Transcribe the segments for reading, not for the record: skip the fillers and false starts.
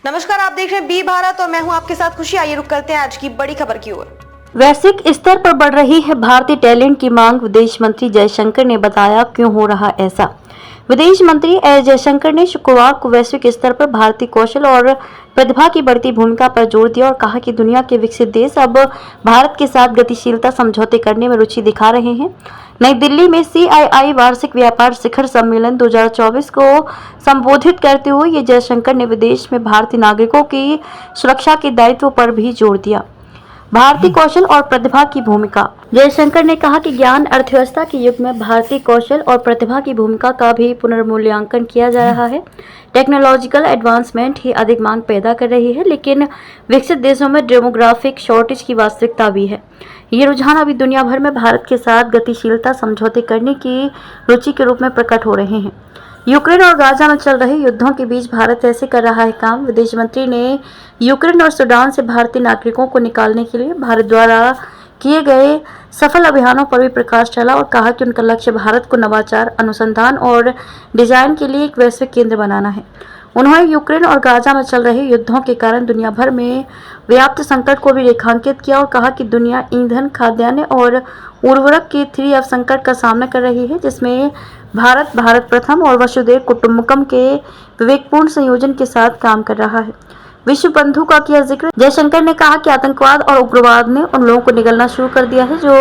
नमस्कार, आप देख रहे हैं बी भारत और मैं हूं आपके साथ खुशी। आइए रुक करते हैं आज की बड़ी खबर की ओर। वैश्विक स्तर पर बढ़ रही है भारतीय टैलेंट की मांग, विदेश मंत्री जयशंकर ने बताया क्यों हो रहा ऐसा। विदेश मंत्री एस जयशंकर ने शुक्रवार को वैश्विक स्तर पर भारतीय कौशल और प्रतिभा की बढ़ती भूमिका पर जोर दिया और कहा कि दुनिया के विकसित देश अब भारत के साथ गतिशीलता समझौते करने में रुचि दिखा रहे हैं। नई दिल्ली में CII वार्षिक व्यापार शिखर सम्मेलन 2024 को संबोधित करते हुए ये जयशंकर ने विदेश में भारतीय नागरिकों की सुरक्षा के दायित्व पर भी जोर दिया। भारतीय कौशल और प्रतिभा की भूमिका। जयशंकर ने कहा कि ज्ञान अर्थव्यवस्था के युग में भारतीय कौशल और प्रतिभा की भूमिका का भी पुनर्मूल्यांकन किया जा रहा है। टेक्नोलॉजिकल एडवांसमेंट ही अधिक मांग पैदा कर रही है, लेकिन विकसित देशों में डेमोग्राफिक शॉर्टेज की वास्तविकता भी है। ये रुझान अभी दुनिया भर में भारत के साथ गतिशीलता समझौते करने की रुचि के रूप में प्रकट हो रहे हैं। यूक्रेन और गाजा में चल रहे युद्धों के बीच भारत ऐसे कर रहा है काम। विदेश मंत्री ने यूक्रेन और सूडान से भारतीय नागरिकों को निकालने के लिए भारत द्वारा किए गए सफल अभियानों पर भी प्रकाश डाला और कहा कि उनका लक्ष्य भारत को नवाचार, अनुसंधान और डिजाइन के लिए एक वैश्विक केंद्र बनाना है। उन्होंने यूक्रेन और गाजा में चल रहे युद्धों के कारण दुनिया भर में व्याप्त संकट को भी रेखांकित किया और कहा कि दुनिया ईंधन, खाद्यान्न और उर्वरक के 3F संकट का सामना कर रही है, जिसमें भारत प्रथम और वसुधैव कुटुंबकम के विवेकपूर्ण संयोजन के साथ काम कर रहा है। विश्व बंधु का किया जिक्र। जयशंकर ने कहा कि आतंकवाद और उग्रवाद ने उन लोगों को निगलना शुरू कर दिया है जो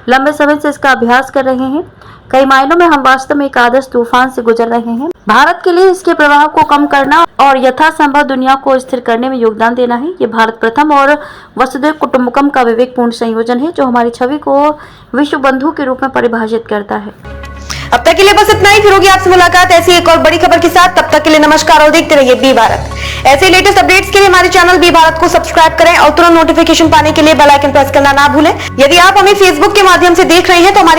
लंबे समय से इसका अभ्यास कर रहे हैं। कई मायनों में हम वास्तव में एक आदर्श तूफान से गुजर रहे हैं। भारत के लिए इसके प्रभाव को कम करना और यथासंभव दुनिया को स्थिर करने में योगदान देना है। ये भारत प्रथम और वसुधैव कुटुंबकम का विवेकपूर्ण संयोजन है जो हमारी छवि को विश्व बंधु के रूप में परिभाषित करता है। अब तक के लिए बस इतना ही। फिर होगी आपसे मुलाकात ऐसी एक और बड़ी खबर के साथ। तब तक के लिए नमस्कार और देखते रहिए बी भारत। ऐसे लेटेस्ट अपडेट्स के लिए हमारे चैनल बी भारत को सब्सक्राइब करें और तुरंत नोटिफिकेशन पाने के लिए बेल आइकन प्रेस करना ना भूलें। यदि आप हमें फेसबुक के माध्यम से देख रहे हैं तो हमारी